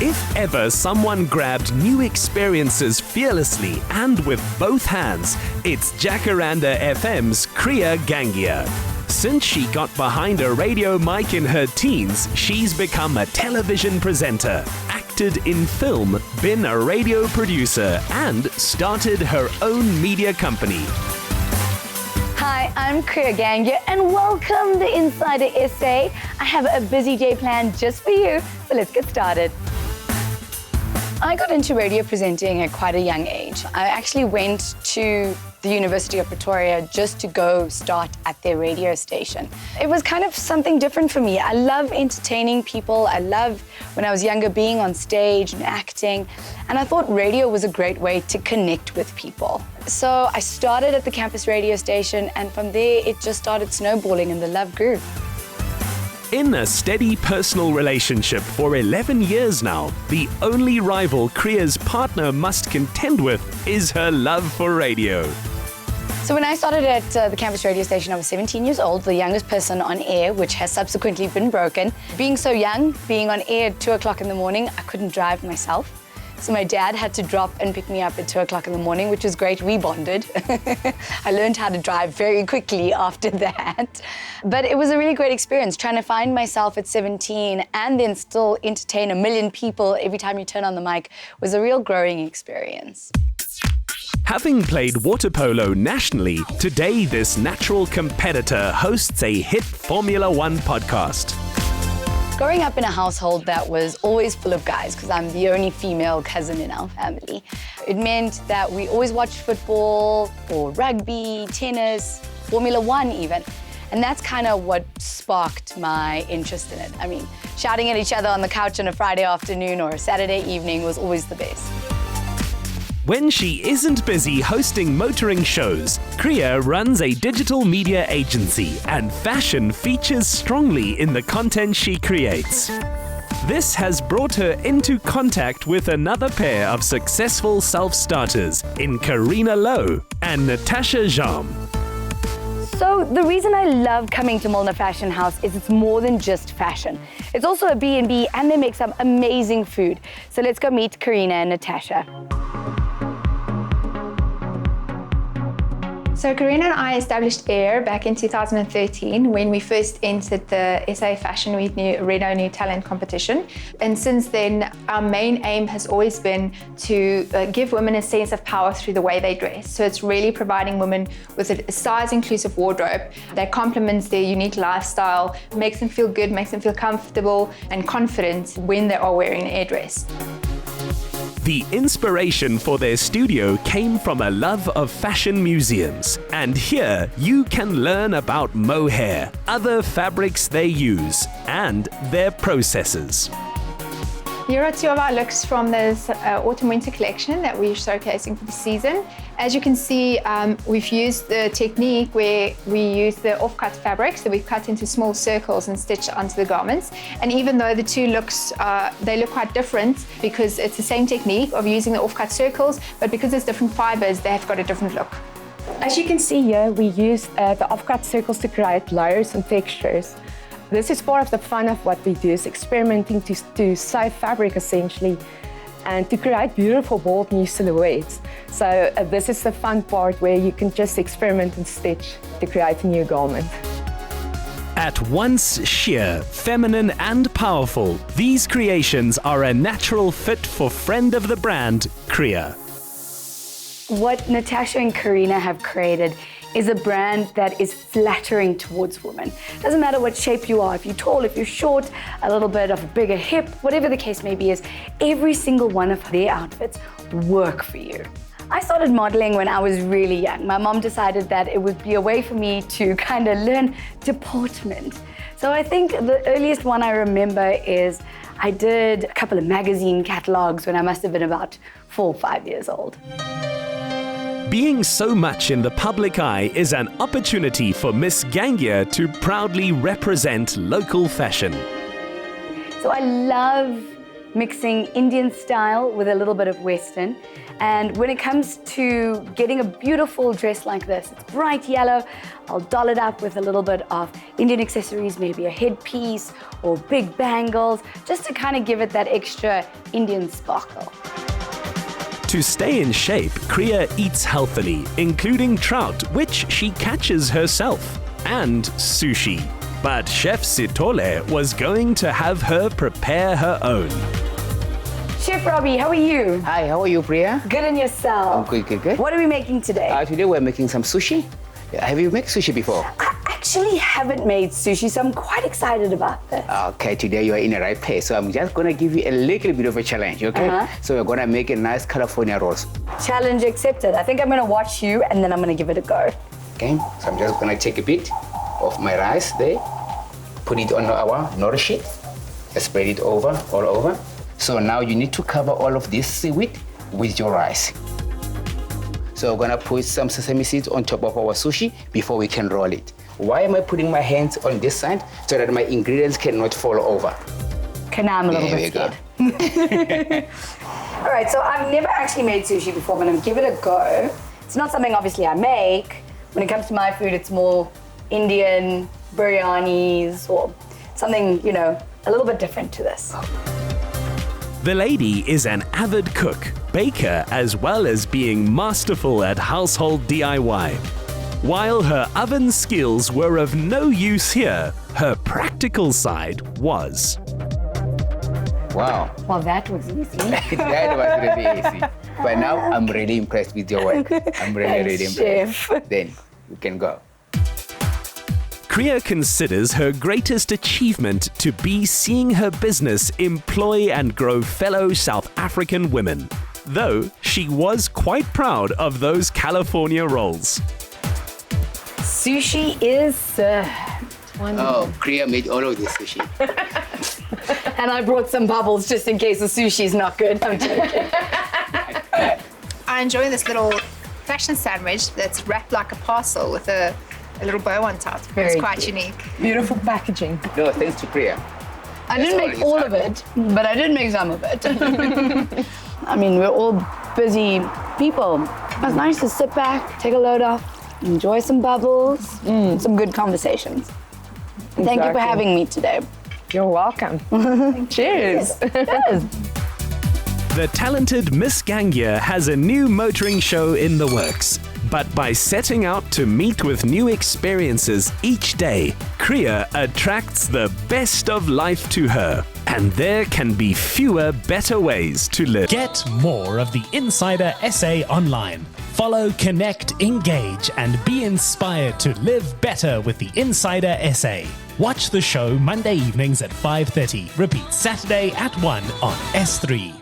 If ever someone grabbed new experiences fearlessly and with both hands, it's Jacaranda FM's Kriya Gangiah. Since she got behind a radio mic in her teens, she's become a television presenter, acted in film, been a radio producer, and started her own media company. Hi, I'm Kriya Gangiah and welcome to Insider SA. I have a busy day planned just for you, so let's get started. I got into radio presenting at quite a young age. I actually went to the University of Pretoria just to go start at their radio station. It was kind of something different for me. I love entertaining people. I loved, when I was younger, being on stage and acting. And I thought radio was a great way to connect with people. So I started at the campus radio station, and from there it just started snowballing and the love grew. In a steady personal relationship for 11 years now, the only rival Kriya's partner must contend with is her love for radio. So when I started at the campus radio station, I was 17 years old, the youngest person on air, which has subsequently been broken. Being so young, being on air at 2 o'clock in the morning, I couldn't drive myself. So my dad had to drop and pick me up at 2 o'clock in the morning, which was great. We bonded. I learned how to drive very quickly after that. But it was a really great experience, trying to find myself at 17 and then still entertain a million people every time you turn on the mic was a real growing experience. Having played water polo nationally, today this natural competitor hosts a hit Formula One podcast. Growing up in a household that was always full of guys, because I'm the only female cousin in our family, it meant that we always watched football or rugby, tennis, Formula One even. And that's kind of what sparked my interest in it. I mean, shouting at each other on the couch on a Friday afternoon or a Saturday evening was always the best. When she isn't busy hosting motoring shows, Kriya runs a digital media agency and fashion features strongly in the content she creates. This has brought her into contact with another pair of successful self-starters in Karina Lowe and Natasha Jam. So the reason I love coming to Milner Fashion House is it's more than just fashion. It's also a B&B and they make some amazing food. So let's go meet Karina and Natasha. So Karina and I established AIR back in 2013 when we first entered the SA Fashion Week Reno New Talent competition. And since then, our main aim has always been to give women a sense of power through the way they dress. So it's really providing women with a size-inclusive wardrobe that complements their unique lifestyle, makes them feel good, makes them feel comfortable and confident when they are wearing an AIR dress. The inspiration for their studio came from a love of fashion museums. And here you can learn about mohair, other fabrics they use, and their processes. Here are two of our looks from this autumn-winter collection that we're showcasing for the season. As you can see, we've used the technique where we use the off-cut fabrics that we cut into small circles and stitch onto the garments. And even though the two looks, they look quite different because it's the same technique of using the off-cut circles, but because it's different fibers, they have got a different look. As you can see here, we use the off-cut circles to create layers and textures. This is part of the fun of what we do, is experimenting to save fabric essentially and to create beautiful, bold new silhouettes. So this is the fun part where you can just experiment and stitch to create a new garment. At once sheer, feminine and powerful, these creations are a natural fit for friend of the brand, Kriya. What Natasha and Karina have created is a brand that is flattering towards women. Doesn't matter what shape you are, if you're tall, if you're short, a little bit of a bigger hip, whatever the case may be, is every single one of their outfits work for you. I started modeling when I was really young. My mom decided that it would be a way for me to kind of learn deportment. So I think the earliest one I remember is I did a couple of magazine catalogs when I must have been about 4 or 5 years old. Being so much in the public eye is an opportunity for Miss Gangiah to proudly represent local fashion. So I love mixing Indian style with a little bit of Western. And when it comes to getting a beautiful dress like this, it's bright yellow, I'll doll it up with a little bit of Indian accessories, maybe a headpiece or big bangles, just to kind of give it that extra Indian sparkle. To stay in shape, Kriya eats healthily, including trout, which she catches herself, and sushi. But Chef Sithole was going to have her prepare her own. Chef Robbie, how are you? Hi, how are you, Priya? Good, and yourself? I'm good. What are we making today? Today we're making some sushi. Have you made sushi before? I actually haven't made sushi, so I'm quite excited about this. Okay, today you are in the right place. So I'm just gonna give you a little bit of a challenge, okay? So we're gonna make a nice California rolls. Challenge accepted. I think I'm gonna watch you and then I'm gonna give it a go. Okay, so I'm just gonna take a bit of my rice there, put it on our nourish sheet, spread it all over. So now you need to cover all of this seaweed with your rice. So we're gonna put some sesame seeds on top of our sushi before we can roll it. Why am I putting my hands on this side? So that my ingredients cannot fall over. Okay, now I'm a little bit scared. All right, so I've never actually made sushi before, but I'm gonna give it a go. It's not something obviously I make. When it comes to my food, it's more Indian biryanis or something, you know, a little bit different to this. The lady is an avid cook, baker, as well as being masterful at household DIY. While her oven skills were of no use here, her practical side was. Wow. Well, that was easy. That was really easy. But now I'm really impressed with your work. I'm really impressed. Chef. Then we can go. Kriya considers her greatest achievement to be seeing her business employ and grow fellow South African women, though she was quite proud of those California rolls. Sushi is served. Oh, Kriya made all of this sushi. And I brought some bubbles just in case the sushi's not good. I'm joking. I enjoy this little fashion sandwich that's wrapped like a parcel with a little bow on top. Very It's quite cute. unique. Beautiful packaging. No, thanks to Kriya. I didn't make all of it, but I did make some of it. I mean, we're all busy people. It's nice to sit back, take a load off, enjoy some bubbles, some good conversations. Thank you for having me today. You're welcome. Cheers. Cheers. The talented Miss Gangiah has a new motoring show in the works. But by setting out to meet with new experiences each day, Kriya attracts the best of life to her. And there can be fewer better ways to live. Get more of the Insider SA online. Follow, connect, engage, and be inspired to live better with the Insider SA. Watch the show Monday evenings at 5:30. Repeat Saturday at 1 on S3.